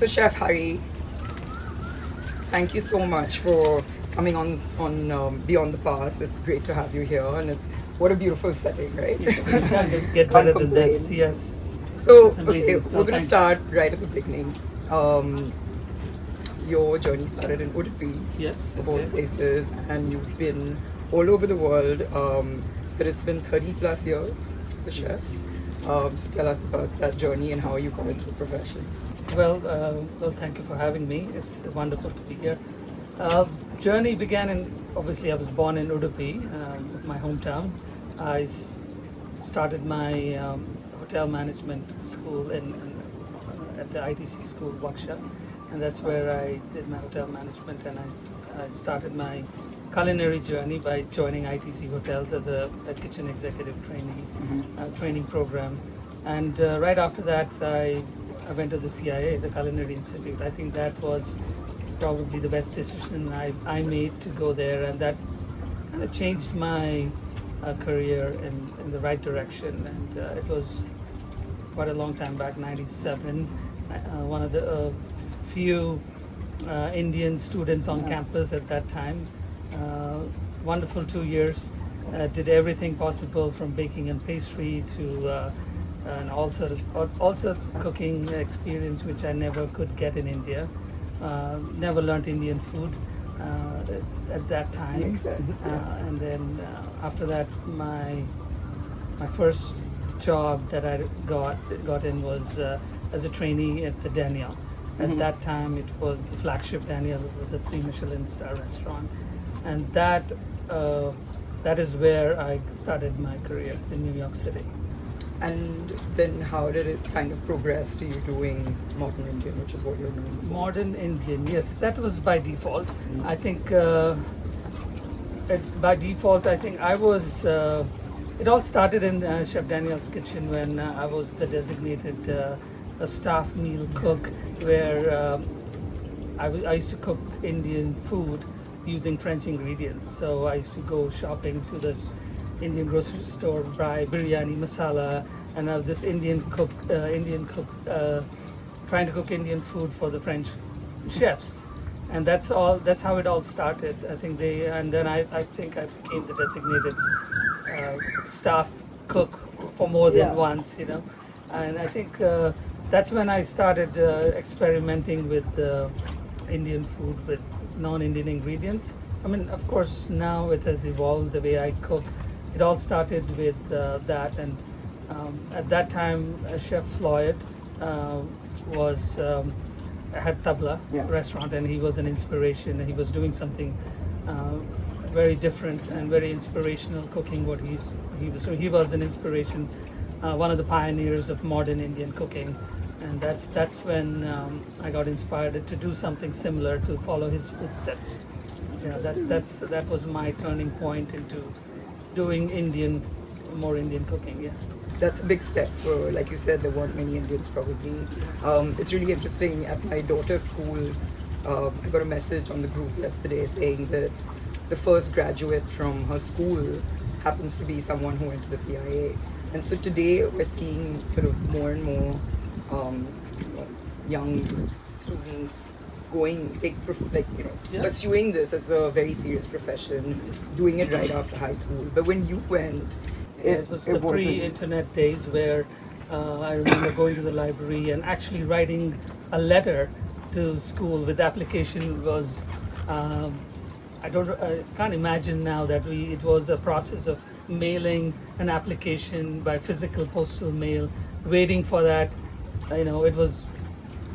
So Chef Hari, thank you so much for coming on Beyond the Past. It's great to have you here, and it's what a beautiful setting, right? You can't get Can't better than complain. this. Yes. So It's amazing. okay, we're going to start right at the beginning. Your journey started in Udupi, Yes. of all Okay. places, and you've been all over the world. But it's been 30 plus years as a chef. So tell us about that journey and how you got into the profession. Well, thank you for having me. It's wonderful to be here. Journey began obviously I was born in Udupi, my hometown. Started my hotel management school at the ITC school, Waksha, and that's where I did my hotel management, and I started my culinary journey by joining ITC Hotels as a kitchen executive training program. And right after that, I went to the CIA, the Culinary Institute. I think that was probably the best decision I made to go there, and that kind of changed my career in the right direction. And it was quite a long time back, 97. One of the few Indian students on campus at that time. Wonderful 2 years. Did everything possible from baking and pastry to and all sorts of cooking experience which I never could get in India. Never learned Indian food at that time. Makes sense. And then after that, my first job that I got in was as a trainee at the Daniel. At that time, it was the flagship Daniel. It was a 3 Michelin-starred restaurant, and that is where I started my career in New York City. And then how did it kind of progress to you doing modern Indian, which is what you're known for? Modern Indian, yes, that was by default. I think by default, I think I was. It all started in Chef Daniel's kitchen when I was the designated a staff meal cook, where I used to cook Indian food using French ingredients. So I used to go shopping to this Indian grocery store, buy biryani masala, and have this Indian cook trying to cook Indian food for the French chefs. And that's how it all started. I think I think I became the designated staff cook for more than once, and I think that's when I started experimenting with Indian food with non-Indian ingredients. I mean, of course, now it has evolved the way I cook. It all started with that, and at that time, Chef Floyd had Tabla restaurant, and he was an inspiration. And he was doing something very different and very inspirational, cooking what he was doing. He was an inspiration, one of the pioneers of modern Indian cooking, and that's when I got inspired to do something similar, to follow his footsteps. That was my turning point into doing more Indian cooking. Yeah. That's a big step for, like you said, there weren't many Indians probably. It's really interesting. At my daughter's school, I got a message on the group yesterday saying that the first graduate from her school happens to be someone who went to the CIA. And so today we're seeing sort of more and more young students pursuing this as a very serious profession, doing it right after high school. But when you went, it was the pre-internet days where I remember going to the library and actually writing a letter to school with application. Was I can't imagine now that it was a process of mailing an application by physical postal mail, waiting for that. It was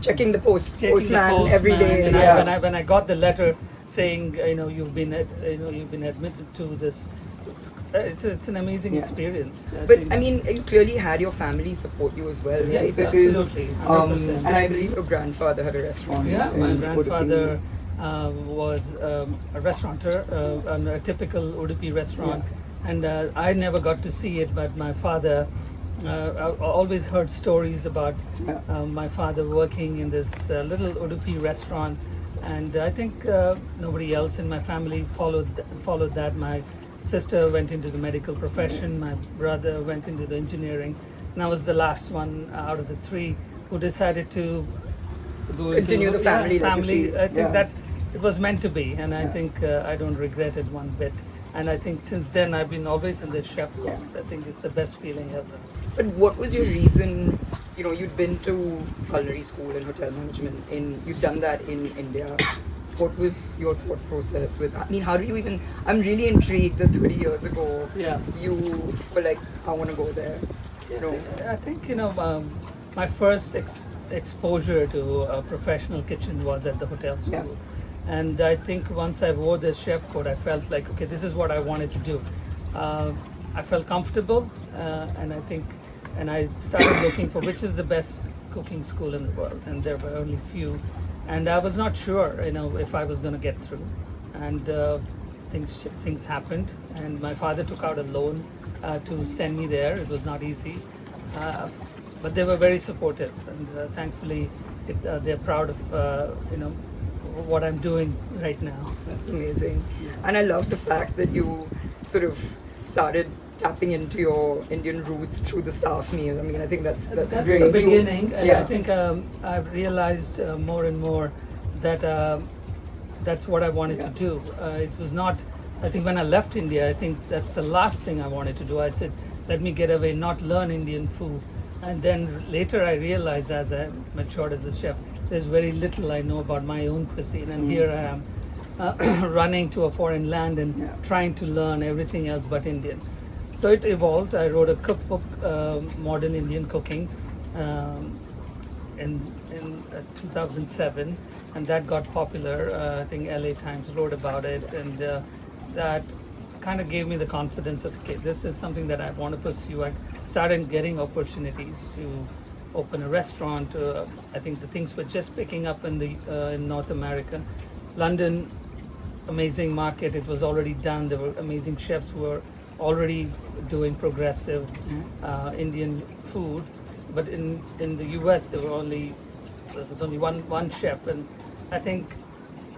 checking the postman postman every day. And when I got the letter saying you've been admitted to this, it's an amazing experience. But I mean, you clearly had your family support you as well, right? Yes, Because, absolutely, 100%. And I believe your grandfather had a restaurant. Yeah, my in grandfather Udupi. was a restaurateur, a typical Udupi restaurant, and I never got to see it, but my father. I always heard stories about my father working in this little Udupi restaurant, and I think nobody else in my family followed that. My sister went into the medical profession, my brother went into the engineering, and I was the last one out of the three who decided to go Continue into the family family. legacy. I think Yeah. that's it was meant to be, and I think I don't regret it one bit. And I think since then I've been always in the chef cook. Yeah. I think it's the best feeling ever. But what was your reason? You know, you'd been to culinary school and hotel management, you'd done that in India. What was your thought process with? I mean, how did you even? I'm really intrigued that 30 years ago, Yeah. you were like, I want to go there. You know, I think my first exposure to a professional kitchen was at the hotel school, and I think once I wore the chef coat, I felt like, okay, this is what I wanted to do. I felt comfortable, and I started looking for which is the best cooking school in the world, and there were only few, and I was not sure, if I was going to get through, and things happened, and my father took out a loan to send me there. It was not easy, but they were very supportive, and thankfully, they're proud of what I'm doing right now. that's amazing. And I love the fact that you sort of started tapping into your Indian roots through the staff meal. I mean, I think that's great. the beginning. And Yeah. I think I've realized more and more that that's what I wanted to do. It was not. I think when I left India, I think that's the last thing I wanted to do. I said, let me get away, not learn Indian food. And then later I realized, as I matured as a chef, there's very little I know about my own cuisine. And here I am running to a foreign land and trying to learn everything else but Indian. So it evolved. I wrote a cookbook, Modern Indian Cooking, in 2007, and that got popular. I think LA Times wrote about it, and that kind of gave me the confidence of, okay, this is something that I want to pursue. I started getting opportunities to open a restaurant. I think the things were just picking up in North America. London, amazing market. It was already done. There were amazing chefs who were already doing progressive Indian food. But in the US, there was only one chef, and I think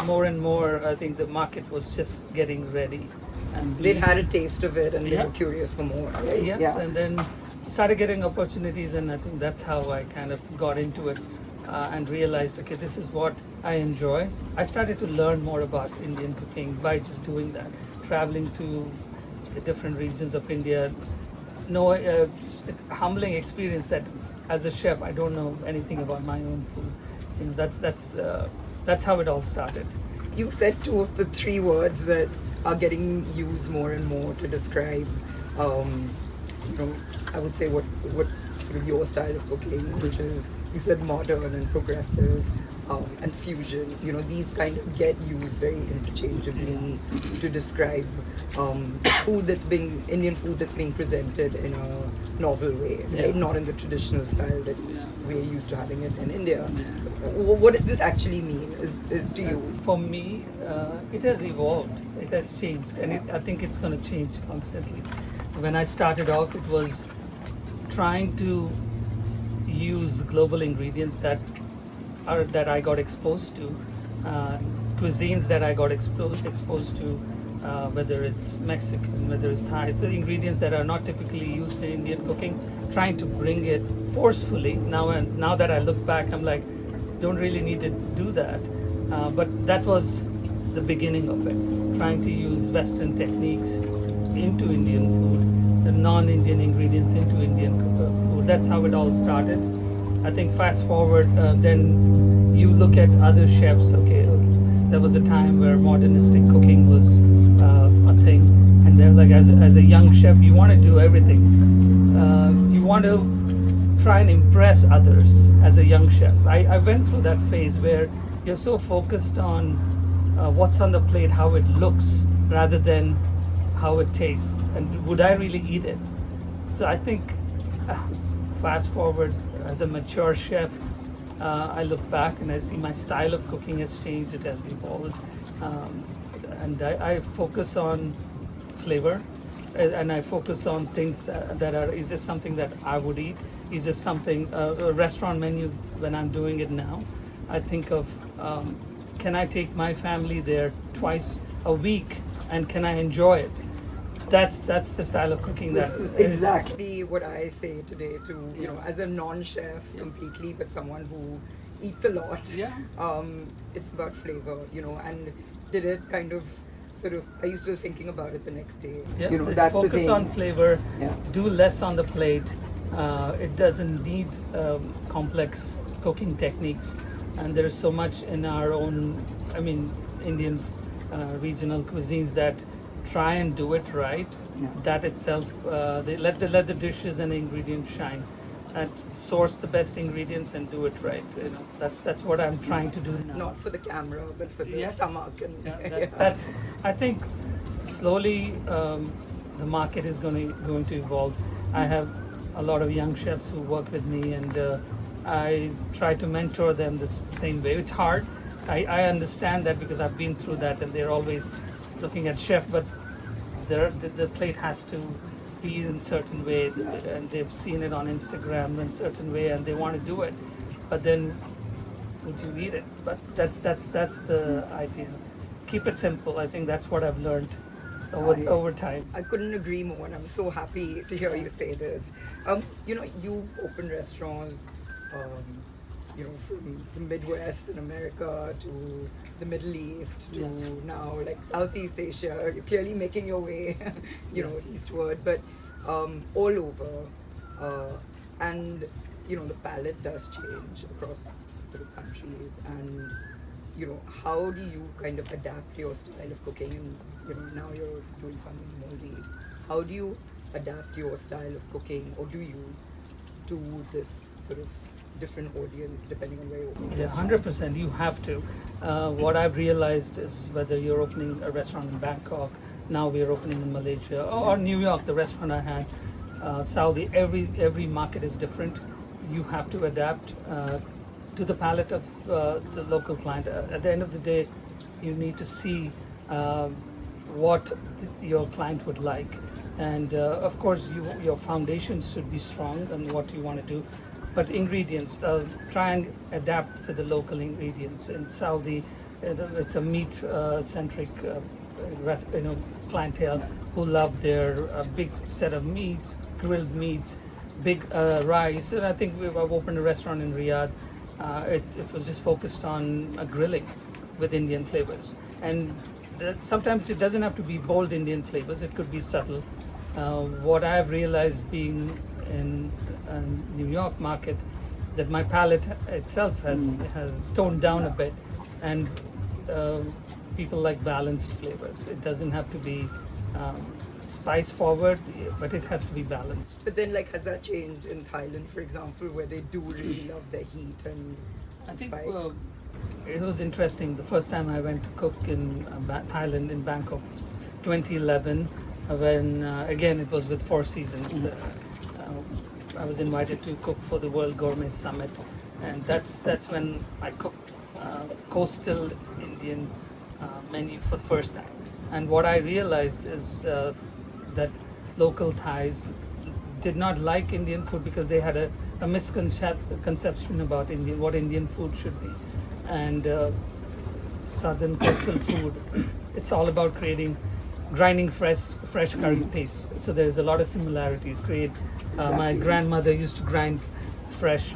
more and more, I think the market was just getting ready. And They'd had a taste of it and they Yeah. were curious for more. Yes, and then started getting opportunities, and I think that's how I kind of got into it and realized, okay, this is what I enjoy. I started to learn more about Indian cooking by just doing that, traveling to the different regions of India. Just a humbling experience that as a chef, I don't know anything about my own food. That's how it all started. You said two of the three words that are getting used more and more to describe, I would say what's sort of your style of cooking, which is, you said modern and progressive, and fusion. These kind of get used very interchangeably to describe Indian food that's being presented in a novel way, right? Not in the traditional style that we're used to having it in India. What does this actually mean? Is to you? For me, it has evolved. It has changed, and I think it's going to change constantly. When I started off, it was trying to use global ingredients that I got exposed to, cuisines that I got exposed to, whether it's Mexican, whether it's Thai, the ingredients that are not typically used in Indian cooking, trying to bring it forcefully. Now that I look back, I'm like, don't really need to do that. But that was the beginning of it, trying to use Western techniques into Indian food, the non-Indian ingredients into Indian food. That's how it all started. I think fast forward, then you look at other chefs. Okay, there was a time where modernistic cooking was a thing, and then like as a young chef, you want to do everything. You want to try and impress others as a young chef. I went through that phase where you're so focused on what's on the plate, how it looks, rather than how it tastes, and would I really eat it? So I think fast forward, as a mature chef, I look back and I see my style of cooking has changed, it has evolved, and I focus on flavor, and I focus on things that are, is this something that I would eat? Is this something, a restaurant menu, when I'm doing it now, I think of, can I take my family there twice a week, and can I enjoy it? that's the style of cooking This that is exactly what I say today to, you know, as a non-chef completely, but someone who eats a lot. Yeah. It's about flavor, you know, and did it kind of sort of, I used to be thinking about it the next day. Yeah, You know, that's the focus thing. on flavor, Yeah. do less on the plate. It doesn't need complex cooking techniques, and there's so much in our own, Indian regional cuisines that try and do it right. Yeah. That itself, they let the dishes and the ingredients shine, and source the best ingredients and do it right. You know, that's what I'm trying to do now. Not for the camera, but for the Yes. stomach. And Yeah, that's. I think slowly the market is going to evolve. I have a lot of young chefs who work with me, and I try to mentor them the same way. It's hard. I understand that because I've been through that, and they're always looking at chef, but the plate has to be in a certain way, and they've seen it on Instagram in a certain way, and they want to do it. But then, would you eat it? But that's the idea. Keep it simple. I think that's what I've learned over time. I couldn't agree more, and I'm so happy to hear you say this. You know, you open restaurants, you know, from the Midwest in America to the Middle East to Yes. now like Southeast Asia. You're clearly making your way, you know, Yes. eastward, but all over. And you know, the palate does change across sort of countries, and you know, how do you kind of adapt your style of cooking? And you know, now you're doing something in Maldives. How do you adapt your style of cooking, or do you to this sort of different audience depending on where you're opening? Yeah, 100%. You have to. What I've realized is whether you're opening a restaurant in Bangkok, now we're opening in Malaysia, or New York, the restaurant I had, Saudi. Every market is different. You have to adapt to the palate of the local client. At the end of the day, you need to see what your client would like, and of course, your foundations should be strong on what you want to do. But ingredients, try and adapt to the local ingredients. In Saudi, it's a meat-centric, clientele who love their big set of meats, grilled meats, big rice. And I think I've opened a restaurant in Riyadh. It was just focused on grilling with Indian flavors. And sometimes it doesn't have to be bold Indian flavors. It could be subtle. What I've realized being in New York market, that my palate itself has toned down a bit, and people like balanced flavors. It doesn't have to be spice forward, but it has to be balanced. But then, like, has that changed in Thailand, for example, where they do really love their heat and I think spice? it was interesting. The first time I went to cook in Thailand, in Bangkok, 2011, when again it was with Four Seasons. I was invited to cook for the World Gourmet Summit, and that's when I cooked coastal Indian menu for the first time. And what I realized is that local Thais did not like Indian food because they had a misconception about what Indian food should be. And southern coastal food, it's all about grinding fresh curry paste. So there's a lot of similarities. My grandmother used to grind fresh,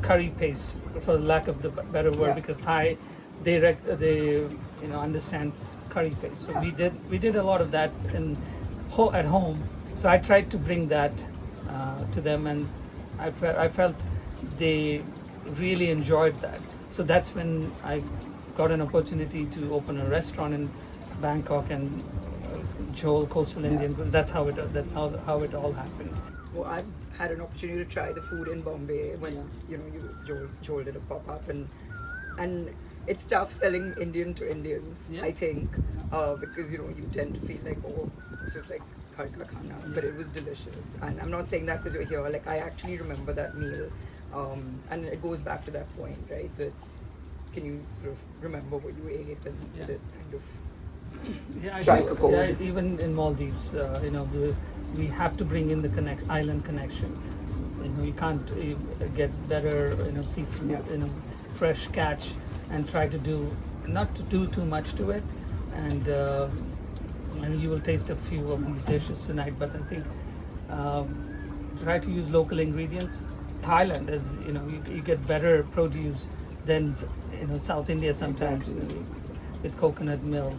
curry paste, for lack of the better word, because Thai, they understand curry paste. So we did a lot of that at home. So I tried to bring that to them, and I felt they really enjoyed that. So that's when I got an opportunity to open a restaurant in Bangkok and Joel Coastal Indian. That's how it all happened. Well, I've had an opportunity to try the food in Bombay when Joel did a pop up, and it's tough selling Indian to Indians. I think because you tend to feel like, oh, this is like ghar ka khana, but it was delicious. And I'm not saying that because you're here. Like, I actually remember that meal, and it goes back to that point, right? That can you sort of remember what you ate and did it kind of. Even in Maldives, we have to bring in the island connection. You can't get better, seafood, fresh catch, and try to not to do too much to it, and and you will taste a few of these dishes tonight. But I think try to use local ingredients. Thailand is, you get better produce than South India sometimes, with coconut milk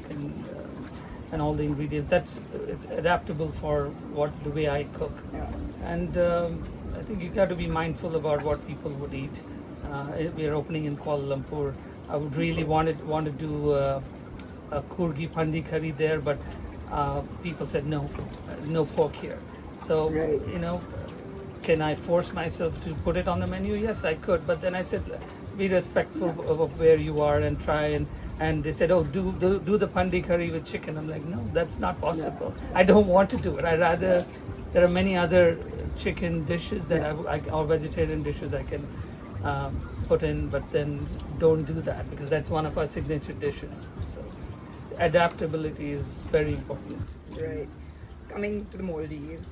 and all the ingredients. It's adaptable for the way I cook. Yeah. And I think you got to be mindful about what people would eat. We are opening in Kuala Lumpur. I would really want to do a kurgi pandi curry there, but people said no pork here. So Right. can I force myself to put it on the menu? Yes, I could. But then I said, be respectful of where you are and try and they said, oh, do the pandi curry with chicken. I'm like, no, that's not possible. I don't want to do it. There are many other chicken dishes that or vegetarian dishes I can put in, but then don't do that because that's one of our signature dishes. So adaptability is very important. Right. Coming to the Maldives,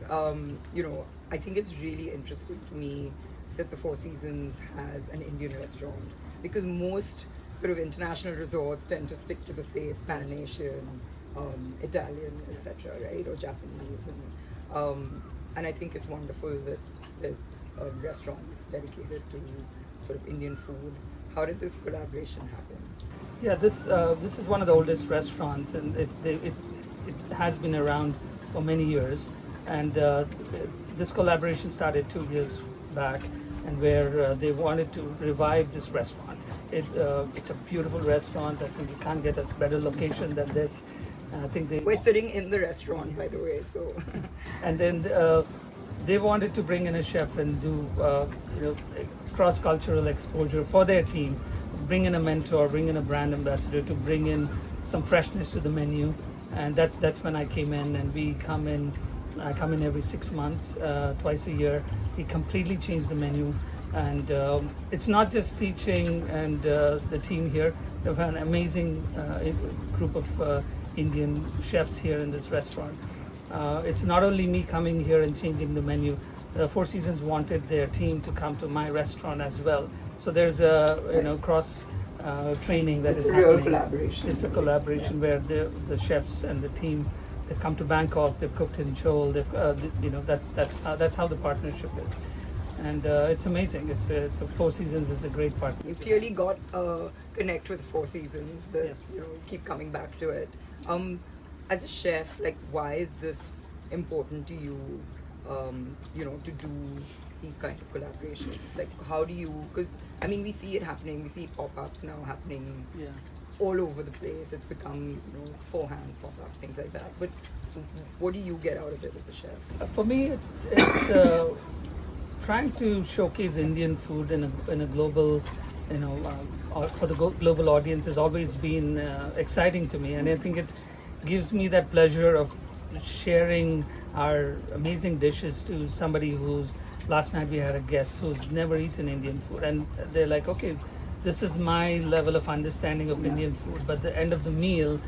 I think it's really interesting to me that the Four Seasons has an Indian restaurant because most sort of international resorts tend to stick to the safe Pan Asian, Italian, etc., right, or Japanese, and I think it's wonderful that there's a restaurant that's dedicated to sort of Indian food. How did this collaboration happen? Yeah, this is one of the oldest restaurants, and it has been around for many years. And this collaboration started 2 years back, and where they wanted to revive this restaurant. It's a beautiful restaurant. I think you can't get a better location than this. I think We're sitting in the restaurant, by the way, so. And then they wanted to bring in a chef and do cross-cultural exposure for their team, bring in a mentor, bring in a brand ambassador to bring in some freshness to the menu. And that's when I came in, and I come in every 6 months, twice a year. We completely changed the menu, and it's not just teaching and the team here. We have an amazing group of Indian chefs here in this restaurant. It's not only me coming here and changing the menu. Four Seasons wanted their team to come to my restaurant as well. So there's a cross training that is happening. It's a real collaboration. It's a collaboration where the chefs and the team, they've come to Bangkok, they've cooked in Seoul. That's how the partnership is, and it's amazing. It's Four Seasons is a great partner. You've clearly got a connect with Four Seasons that Yes. keep coming back to it. As a chef, like, why is this important to you? To do these kind of collaborations. Like, how do you? Because we see it happening. We see pop-ups now happening Yeah. all over the place. It's become four hands pop-ups, things like that. But what do you get out of it as a chef? For me, it's trying to showcase Indian food in a global, for the global audience has always been exciting to me, and I think it gives me that pleasure of sharing our amazing dishes to somebody who's. Last night we had a guest who's never eaten Indian food, and they're like, okay, this is my level of understanding of Indian food, but at the end of the meal,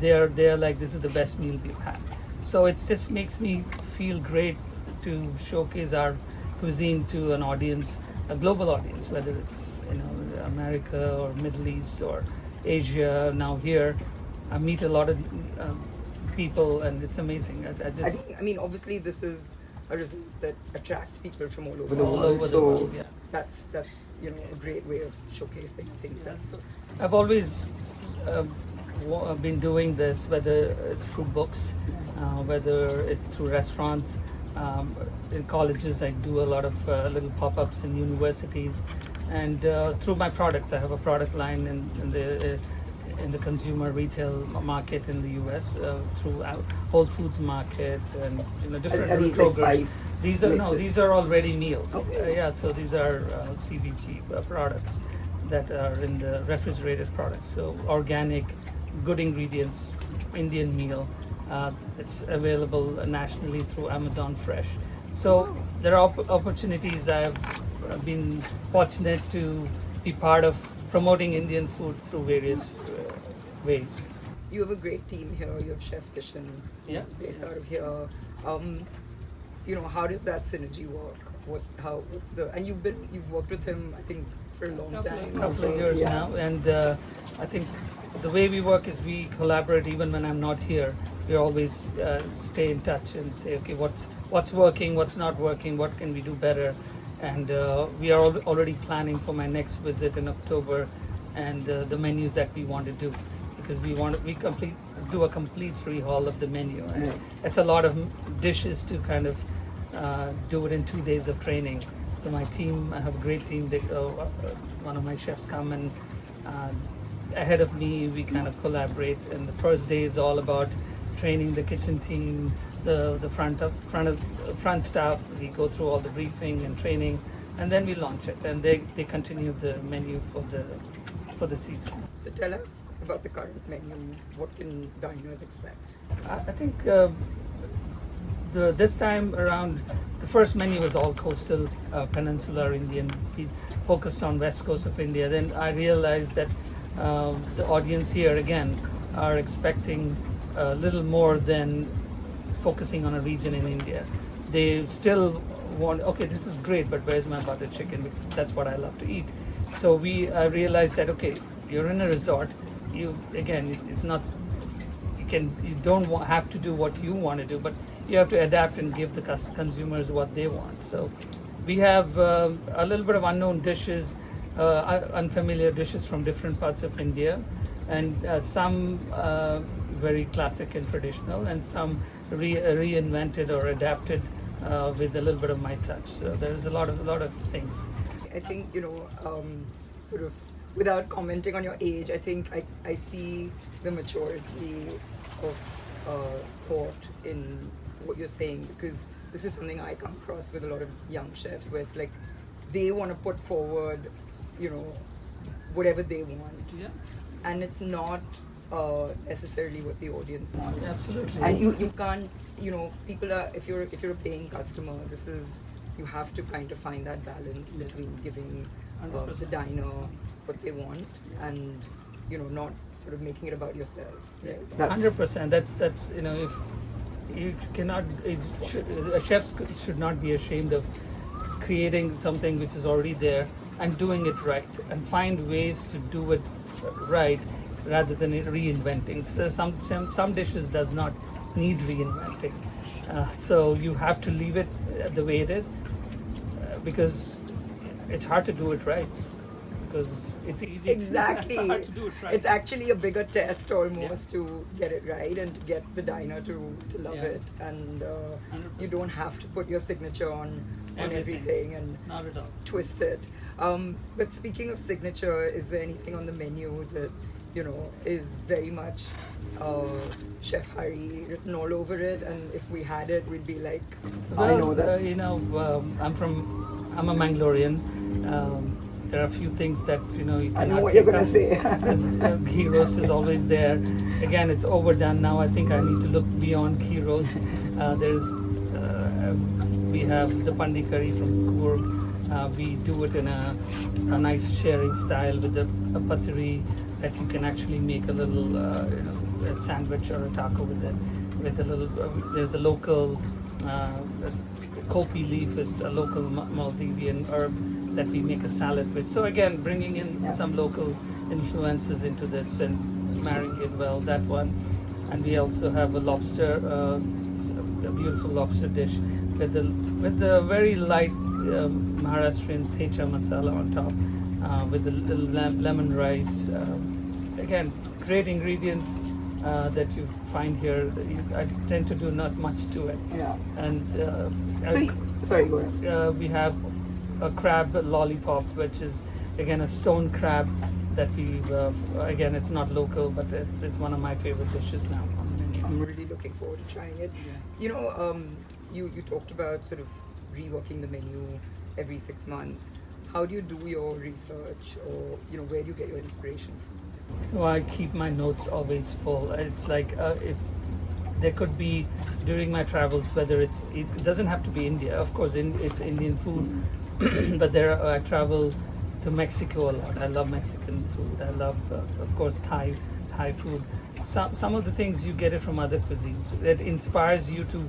they're like, this is the best meal we've had. So it just makes me feel great to showcase our cuisine to an audience, a global audience, whether it's America or Middle East or Asia. Now here, I meet a lot of people, and it's amazing. Obviously this is a result that attracts people from all over the all world. over the So world, yeah. that's a great way of showcasing. I think that's. I've always been doing this, whether through books, whether it's through restaurants. In colleges, I do a lot of little pop-ups in universities, and through my products. I have a product line in the consumer retail market in the U.S. Through Whole Foods market and different programs. These are already meals. Okay. So these are CBG products that are in the refrigerated products. So organic, good ingredients, Indian meal. It's available nationally through Amazon Fresh. So there are opportunities. I've been fortunate to be part of promoting Indian food through various ways. You have a great team here. You have Chef Kishan, who's based out of here. How does that synergy work? And you've worked with him, I think, for a long time. Couple of years Yeah. now, and I think the way we work is we collaborate even when I'm not here. We always stay in touch and say, okay, what's working, what's not working, what can we do better, and we are already planning for my next visit in October, and the menus that we want to do, because we do a complete rehaul of the menu, and Yeah. it's a lot of dishes to kind of do it in 2 days of training. So my team, I have a great team. One of my chefs come and ahead of me, we kind of collaborate. And the first day is all about training the kitchen team, the front staff. We go through all the briefing and training, and then we launch it. And they continue the menu for the season. So tell us about the current menu. What can diners expect? I think this time around, the first menu was all coastal, peninsular Indian. We focused on west coast of India. Then I realized that the audience here again are expecting a little more than focusing on a region in India. They still want, okay, this is great, but where's my butter chicken? Because that's what I love to eat. So we realized that, okay, you're in a resort. It's not, you don't have to do what you want to do, but you have to adapt and give the consumers what they want. So we have a little bit of unknown dishes, unfamiliar dishes from different parts of India, and some very classic and traditional, and some reinvented or adapted with a little bit of my touch. So there's a lot of things. I think, sort of without commenting on your age, I think I see the maturity of thought in what you're saying, because this is something I come across with a lot of young chefs, where it's like they want to put forward, whatever they want, Yeah, and it's not necessarily what the audience wants. absolutely. And you can't, people are, if you're a paying customer, you have to kind of find that balance between giving the 100%. diner what they want, and not sort of making it about yourself. Right? 100%. That's if you cannot, a chef should not be ashamed of creating something which is already there and doing it right, and find ways to do it right rather than reinventing. So some dishes does not need reinventing, so you have to leave it the way it is, because it's hard to do it right. Because it's easy. Exactly. It's hard to do it right. It's actually a bigger test almost to get it right and to get the diner to love Yeah. it, and you 100%. don't have to put your signature on Everything. everything and Not at all. twist it. But speaking of signature, is there anything on the menu that is very much Chef Hari written all over it, and if we had it, we'd be like, I know that's I'm a Mangalorean. There are a few things that you I know cannot what you're take gonna out. say. This ghee roast is always there. Again, it's overdone now. I think I need to look beyond ghee roast. We have the pandi curry from Coorg. We do it in a nice sharing style with a paturi that you can actually make a little a sandwich or a taco with it. With a little, there's a local kopi leaf is a local Maldivian herb that we make a salad with. So again, bringing in some local influences into this and marrying it well. That one, and we also have a lobster, a beautiful lobster dish with the very light Maharashtrian thecha masala on top, with a little lemon rice. Again, great ingredients that you find here. I tend to do not much to it. Yeah. And Sorry, go ahead. we have a crab lollipop, which is again a stone crab that we've again, it's not local, but it's one of my favorite dishes now on the menu. I'm really looking forward to trying it. You talked about sort of reworking the menu every 6 months. How do you do your research, or where do you get your inspiration from? Well, I keep my notes always full. It's like if there could be during my travels, whether it doesn't have to be India. Of course, it's Indian food, but I travel to Mexico a lot. I love Mexican food. I love, of course, Thai food. Some of the things you get it from other cuisines. That inspires you to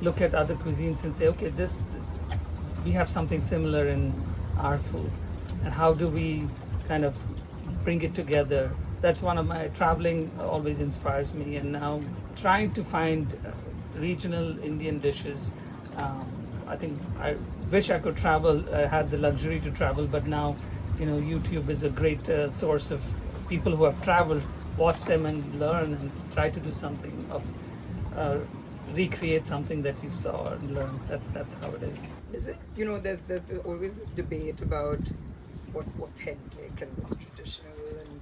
look at other cuisines and say, okay, this we have something similar in our food, and how do we kind of bring it together? That's one of my traveling always inspires me, and now trying to find regional Indian dishes. I think I wish I could travel, had the luxury to travel, but now, YouTube is a great source of people who have traveled, watch them and learn and try to do something of, recreate something that you saw and learn. That's how it is. Is it, there's always this debate about what's authentic and what's traditional, and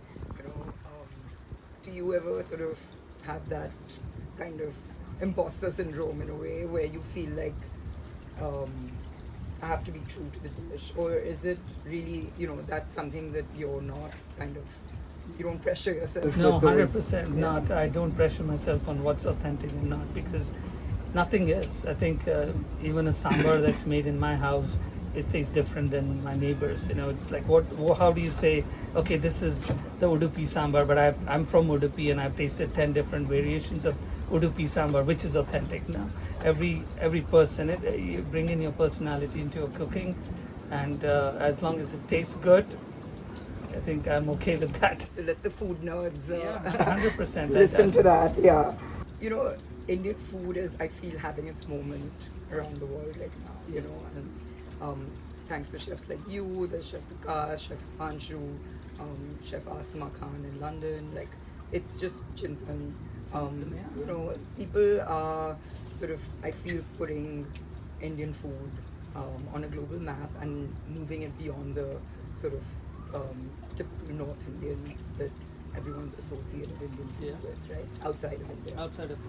do you ever sort of have that kind of imposter syndrome in a way where you feel like I have to be true to the dish, or is it really that's something that you're not kind of, you don't pressure yourself? No, with those? 100% not. I don't pressure myself on what's authentic and not, because nothing is. I think even a sambar that's made in my house, it tastes different than my neighbors. It's like, how do you say, okay, this is the Udupi sambar, but I'm from Udupi and I've tasted 10 different variations of Udupi sambar, which is authentic now. Every person, you bring in your personality into your cooking, and as long as it tastes good, I think I'm okay with that. So let the food nerds 100% listen to that. Yeah, Indian food is, I feel, having its moment around the world right now. And thanks to chefs like you, the Chef Vikas, Chef Panshu, Chef Asma Khan in London. Like, it's just Chintan. People are sort of, I feel, putting Indian food on a global map and moving it beyond the sort of typical North Indian that everyone's associated Indian food with, right? Outside of India. Outside of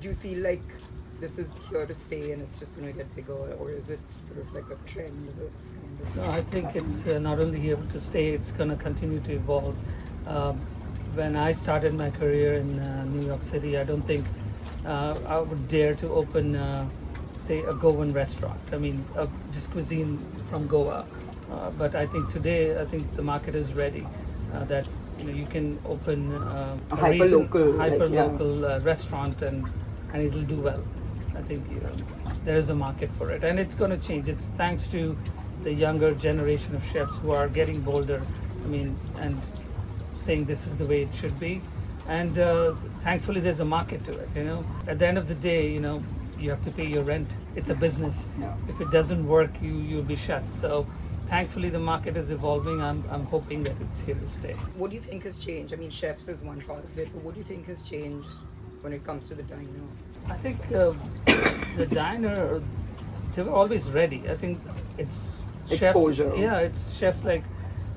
Do you feel like this is here to stay and it's just going to get bigger, or is it sort of like a trend that's kind of... No, I think it's not only here to stay, it's going to continue to evolve. When I started my career in New York City, I don't think I would dare to open, say, a Goan restaurant. I mean, just cuisine from Goa. But I think today, the market is ready that you can open a hyper-local restaurant and it'll do well. I think there is a market for it, and it's going to change. It's thanks to the younger generation of chefs who are getting bolder. I mean, and saying this is the way it should be, and thankfully there's a market to it. At the end of the day, you have to pay your rent. It's a business. Yeah. If it doesn't work, you'll be shut. So thankfully the market is evolving. I'm hoping that it's here to stay. What do you think has changed? I mean, chefs is one part of it, but what do you think has changed when it comes to the diner? I think the diner, they were always ready. I think it's Exposure. Chefs, yeah, it's chefs like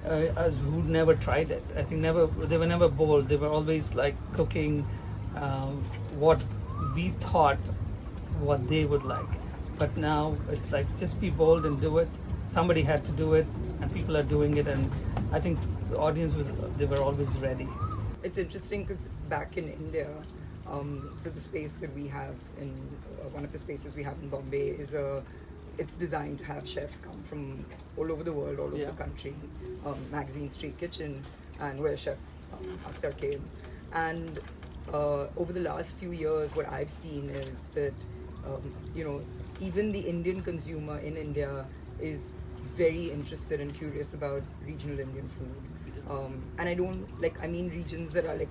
us who never tried it. I think they were never bold. They were always like cooking what we thought what they would like. But now it's like, just be bold and do it. Somebody had to do it, and people are doing it, and I think the audience they were always ready. It's interesting because back in India, so the space that we have in one of the spaces we have in Bombay is it's designed to have chefs come from all over the world, all over the country. Magazine Street Kitchen, and where Chef Akhtar came. And over the last few years, what I've seen is that even the Indian consumer in India is very interested and curious about regional Indian food. And I mean regions that are like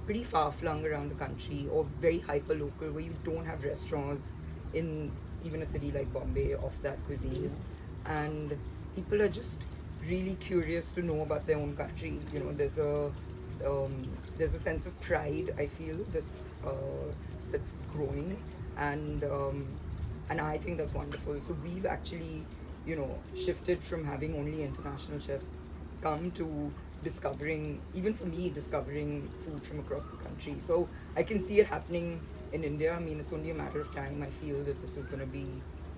pretty far-flung around the country, or very hyper-local, where you don't have restaurants in even a city like Bombay of that cuisine. And people are just really curious to know about their own country. There's a sense of pride, I feel, that's growing, and I think that's wonderful. So we've actually shifted from having only international chefs come to discovering, even for me, discovering food from across the country. So I can see it happening in India. I mean, it's only a matter of time. I feel that this is going to be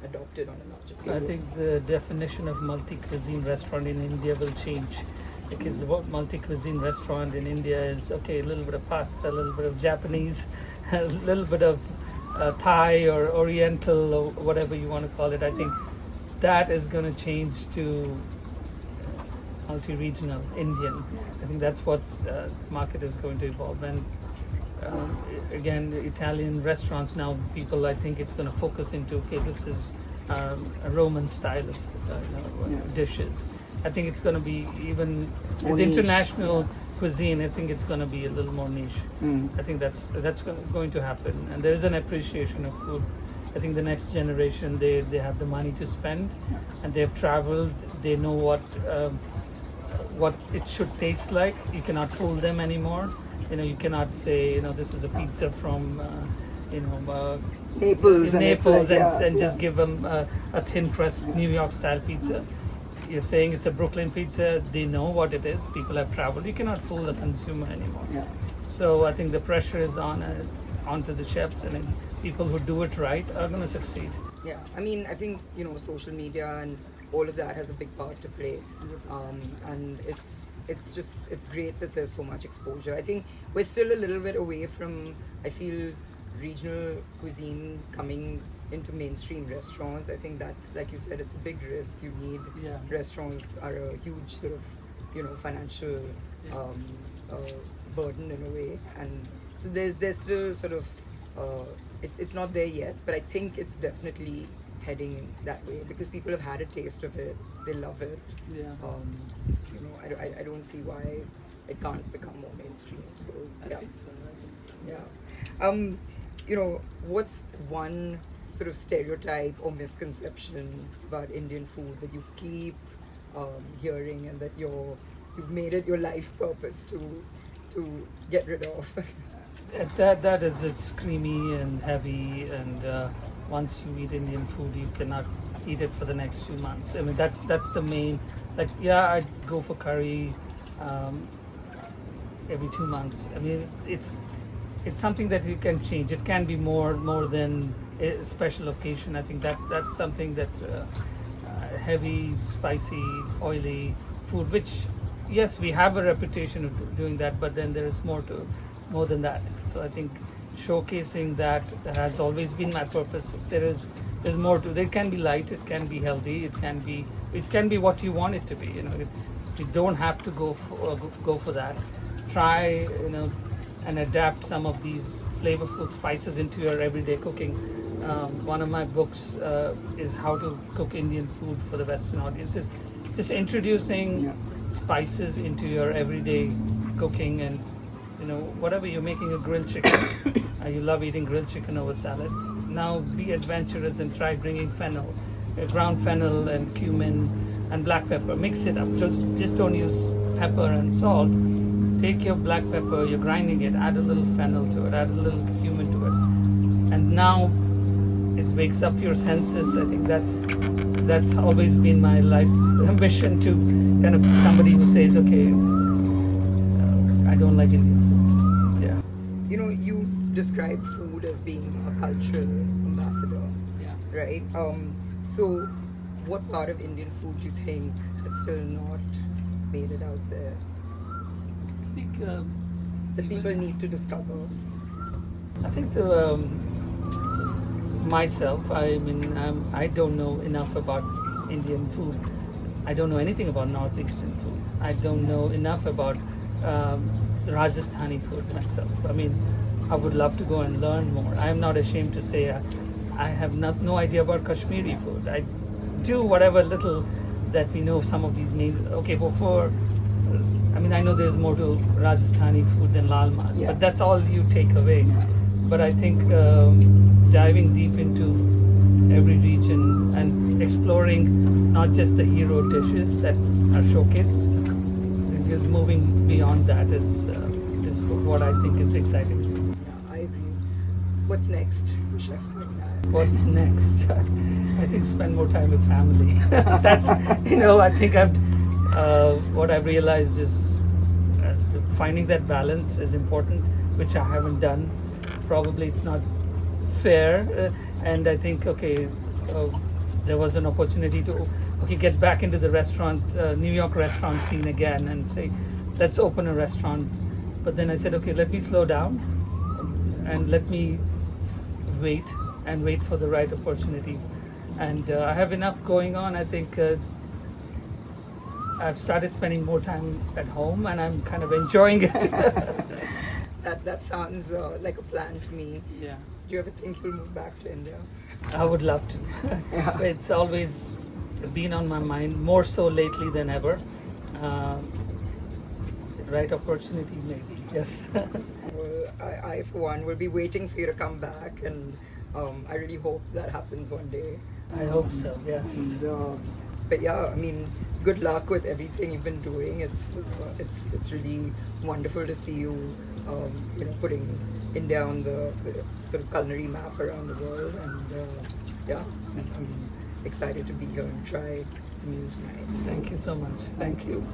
adopted on a larger scale. I think the definition of multi-cuisine restaurant in India will change, because what multi-cuisine restaurant in India is, okay, a little bit of pasta, a little bit of Japanese, a little bit of Thai or Oriental or whatever you want to call it. I think that is going to change to multi-regional Indian. I think that's what market is going to evolve, and again, Italian restaurants now, people, I think it's going to focus into, okay, this is a Roman style of dishes. I think it's going to be even More with niche, international cuisine. I think it's going to be a little more niche. I think that's going to happen, and there is an appreciation of food. I think the next generation, they have the money to spend, and they've traveled. They know what it should taste like. You cannot fool them anymore. You cannot say, this is a pizza from Naples, and just give them a thin crust New York style pizza. You're saying it's a Brooklyn pizza. They know what it is. People have traveled. You cannot fool the consumer anymore. Yeah. So I think the pressure is onto the chefs, and people who do it right are going to succeed. Yeah, I mean, I think social media and all of that has a big part to play, and it's great that there's so much exposure. I think we're still a little bit away from, I feel, regional cuisine coming into mainstream restaurants. I think that's, like you said, it's a big risk. You need restaurants are a huge sort of financial burden in a way, and so there's still sort of it's not there yet, but I think it's definitely heading that way because people have had a taste of it. They love it. I don't see why it can't become more mainstream. So yeah. Yeah. What's one sort of stereotype or misconception about Indian food that you keep hearing and that you've made it your life purpose to get rid of? That is, it's creamy and heavy, and once you eat Indian food, you cannot eat it for the next 2 months. I mean, that's the main. Like, I'd go for curry every 2 months. I mean, it's something that you can change. It can be more than a special occasion. I think that's something that heavy, spicy, oily food, which yes, we have a reputation of doing that, but then there is more than that. So I think showcasing that has always been my purpose. There's more to it. It can be light, it can be healthy, it can be what you want it to be. You don't have to go for that. Try and adapt some of these flavorful spices into your everyday cooking. One of my books is how to cook Indian food for the Western audiences. Just introducing spices into your everyday cooking, and whatever you're making a grilled chicken, you love eating grilled chicken over salad. Now be adventurous and try bringing fennel, ground fennel and cumin and black pepper. Mix it up. Just don't use pepper and salt. Take your black pepper, you're grinding it, add a little fennel to it, add a little cumin to it, and now it wakes up your senses. I think that's always been my life's mission, to kind of somebody who says, okay, I don't like Indian food. Yeah. You describe food as being a cultural ambassador. Yeah. Right? So what part of Indian food do you think has still not made it out there? I think That people need to discover? I think myself, I mean, I don't know enough about Indian food. I don't know anything about Northeastern food. I don't know enough about Rajasthani food myself. I mean, I would love to go and learn more. I am not ashamed to say I have no idea about Kashmiri food. I do whatever little that we know some of these meals. Okay, before, I mean, I know there's more to Rajasthani food than lal mas, but that's all you take away. But I think diving deep into every region and exploring not just the hero dishes that are showcased, because moving beyond that is what I think is exciting. Yeah, I agree. What's next for Chef Hari Nayak? What's next? I think spend more time with family. That's, I think what I've realized is finding that balance is important, which I haven't done. Probably it's not fair, and I think there was an opportunity to get back into the restaurant, New York restaurant scene again, and say, let's open a restaurant. But then I said, okay, let me slow down and let me wait for the right opportunity. And I have enough going on. I think I've started spending more time at home, and I'm kind of enjoying it. that sounds like a plan to me. Yeah, Do you ever think you'll move back to India? I would love to. It's always been on my mind, more so lately than ever. Right opportunity, maybe. Yes. Well, I for one will be waiting for you to come back, and I really hope that happens one day. I hope so. Yes. And, but yeah, I mean, good luck with everything you've been doing. It's really wonderful to see you, putting India on the sort of culinary map around the world. And yeah, I'm excited to be here and try new tonight. Thank you so much. Thank you.